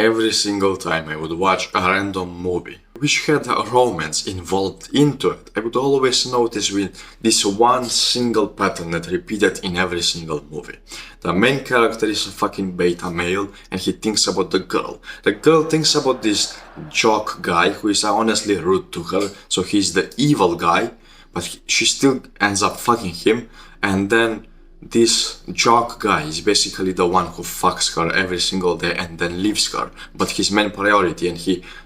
Every single time I would watch a random movie which had a romance involved into it, I would always notice with this one single pattern that repeated in every single movie. The main character is a fucking beta male and he thinks about the girl. The girl thinks about this jock guy who is honestly rude to her, so he's the evil guy, but she still ends up fucking him, and then this jock guy is basically the one who fucks her every single day and then leaves her. But his main priority and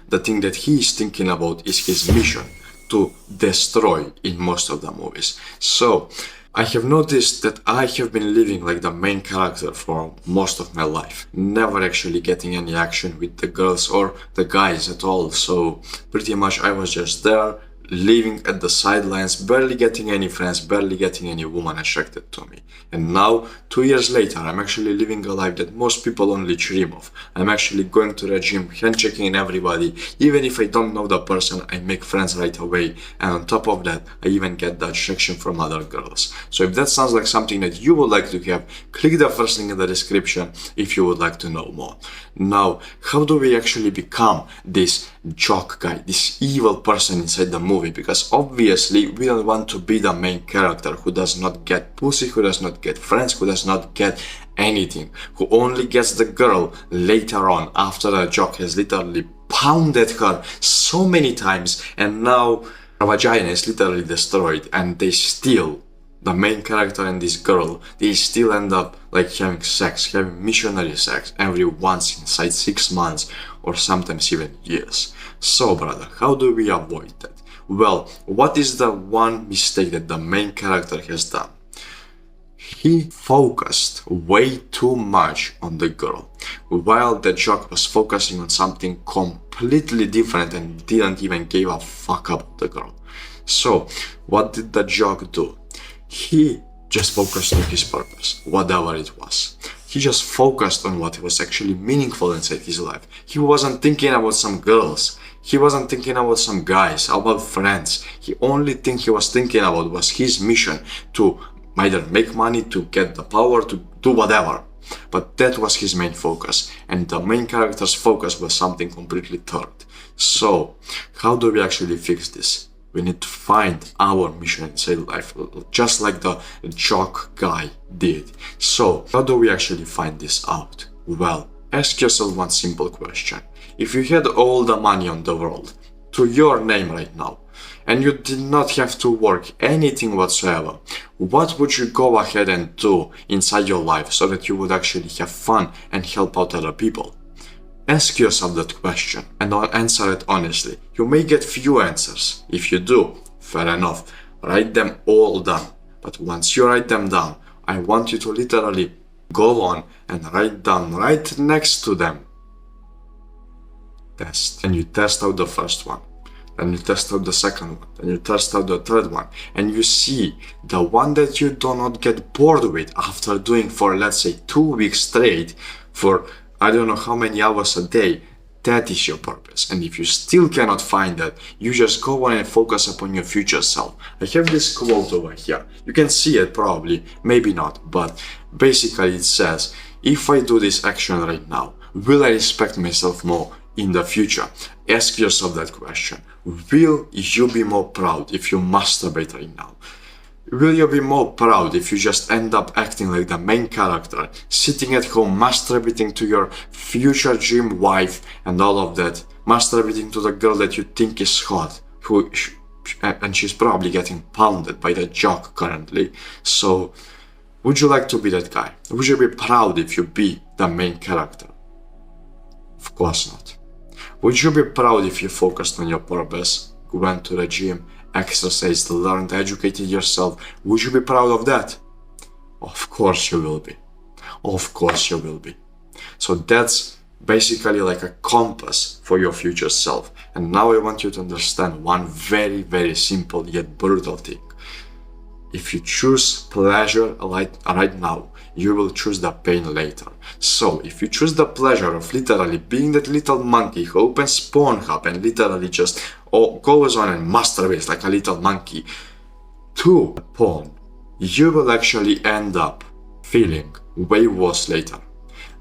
the thing that he is thinking about is his mission to destroy in most of the movies. So I have noticed that I have been living like the main character for most of my life, never actually getting any action with the girls or the guys at all. So pretty much I was just there, living at the sidelines, barely getting any friends, barely getting any woman attracted to me. And now, 2 years later, I'm actually living a life that most people only dream of. I'm actually going to the gym, hand-checking everybody. Even if I don't know the person, I make friends right away. And on top of that, I even get the attraction from other girls. So if that sounds like something that you would like to have, click the first link in the description if you would like to know more. Now, how do we actually become this jock guy, this evil person inside the movie? Because obviously we don't want to be the main character who does not get pussy, who does not get friends, who does not get anything, who only gets the girl later on after the jock has literally pounded her so many times and now her vagina is literally destroyed, and they still, the main character and this girl, they still end up like having sex, having missionary sex every once inside 6 months or sometimes even years. So brother, how do we avoid that? Well, what is the one mistake that the main character has done? He focused way too much on the girl, while the jock was focusing on something completely different and didn't even give a fuck about the girl. So, what did the jock do? He just focused on his purpose, whatever it was. He just focused on what was actually meaningful inside his life. He wasn't thinking about some girls. He wasn't thinking about some guys, about friends. The only thing he was thinking about was his mission to either make money, to get the power, to do whatever. But that was his main focus. And the main character's focus was something completely third. So, how do we actually fix this? We need to find our mission inside life, just like the jock guy did. So, how do we actually find this out? Well, ask yourself one simple question. If you had all the money on the world to your name right now, and you did not have to work anything whatsoever, what would you go ahead and do inside your life so that you would actually have fun and help out other people? Ask yourself that question and answer it honestly. You may get few answers. If you do, fair enough, write them all down. But once you write them down, I want you to literally go on and write down right next to them. Test. And you test out the first one. Then you test out the second one. Then you test out the third one. And you see the one that you do not get bored with after doing for, let's say, 2 weeks straight for I don't know how many hours a day, that is your purpose. And if you still cannot find that, you just go on and focus upon your future self. I have this quote over here. You can see it probably, maybe not, but basically it says, if I do this action right now, will I respect myself more in the future? Ask yourself that question. Will you be more proud if you masturbate right now? Will you be more proud if you just end up acting like the main character, sitting at home masturbating to your future dream wife and all of that, masturbating to the girl that you think is hot, and she's probably getting pounded by the jock currently. So, would you like to be that guy? Would you be proud if you be the main character? Of course not. Would you be proud if you focused on your purpose, went to the gym, exercised, learned, educated yourself? Would you be proud of that? Of course you will be. Of course you will be. So that's basically like a compass for your future self. And now I want you to understand one very, very simple yet brutal thing. If you choose pleasure right now, you will choose the pain later. So, if you choose the pleasure of literally being that little monkey who opens Pornhub and literally just goes on and masturbates like a little monkey to porn, you will actually end up feeling way worse later.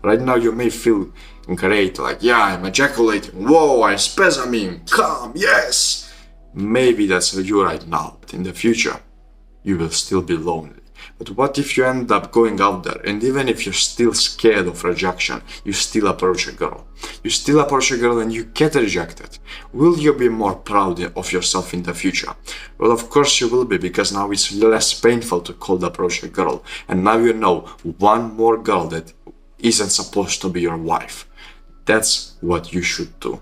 Right now you may feel great, like, yeah, I'm ejaculating, whoa, I'm spasming, come, yes. Maybe that's you right now, but in the future, you will still be lonely. But what if you end up going out there, and even if you're still scared of rejection, you still approach a girl? You still approach a girl and you get rejected. Will you be more proud of yourself in the future? Well, of course you will be, because now it's less painful to cold approach a girl. And now you know one more girl that isn't supposed to be your wife. That's what you should do.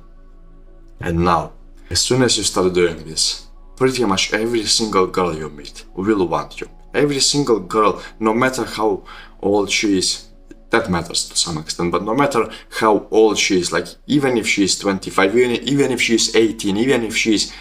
And now, as soon as you start doing this, pretty much every single girl you meet will want you. Every single girl, no matter how old she is, that matters to some extent, but no matter how old she is, like even if she is 25, even if she is 18, even if she is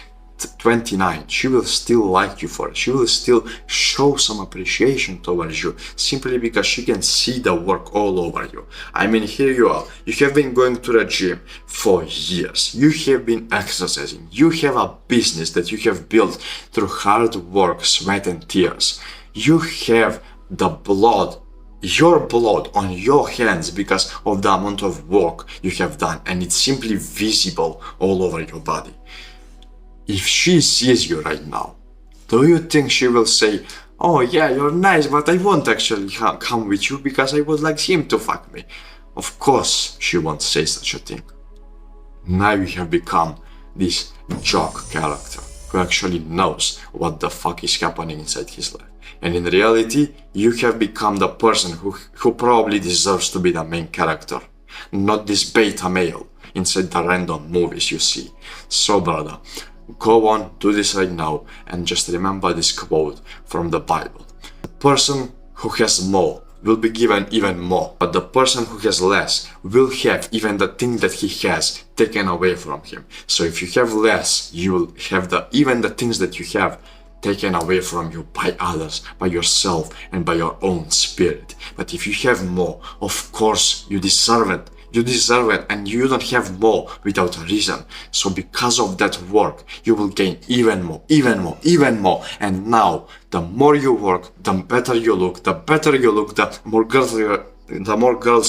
29, she will still like you for it. She will still show some appreciation towards you, simply because she can see the work all over you. I mean, here you are. You have been going to the gym for years. You have been exercising. You have a business that you have built through hard work, sweat and tears. You have the blood, your blood on your hands because of the amount of work you have done, and it's simply visible all over your body. If she sees you right now, do you think she will say, oh yeah, you're nice, but I won't actually come with you because I would like him to fuck me? Of course she won't say such a thing. Now you have become this jock character who actually knows what the fuck is happening inside his life. And in reality, you have become the person who probably deserves to be the main character, not this beta male inside the random movies you see. So brother, go on, do this right now, and just remember this quote from the Bible. The person who has more will be given even more, but the person who has less will have even the thing that he has taken away from him. So if you have less, you will have even the things that you have taken away from you by others, by yourself, and by your own spirit. But if you have more, of course you deserve it. You deserve it, and you don't have more without a reason. So because of that work, you will gain even more, even more, even more. And now, the more you work, the better you look. The better you look, the more girls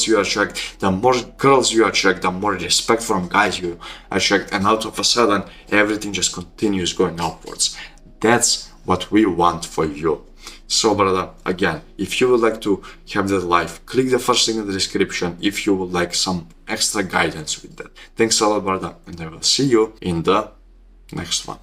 you attract, the more girls you attract, the more respect from guys you attract. And out of a sudden, everything just continues going upwards. That's what we want for you. So brother, again, if you would like to have that life, click the first link in the description if you would like some extra guidance with that. Thanks a lot, brother, and I will see you in the next one.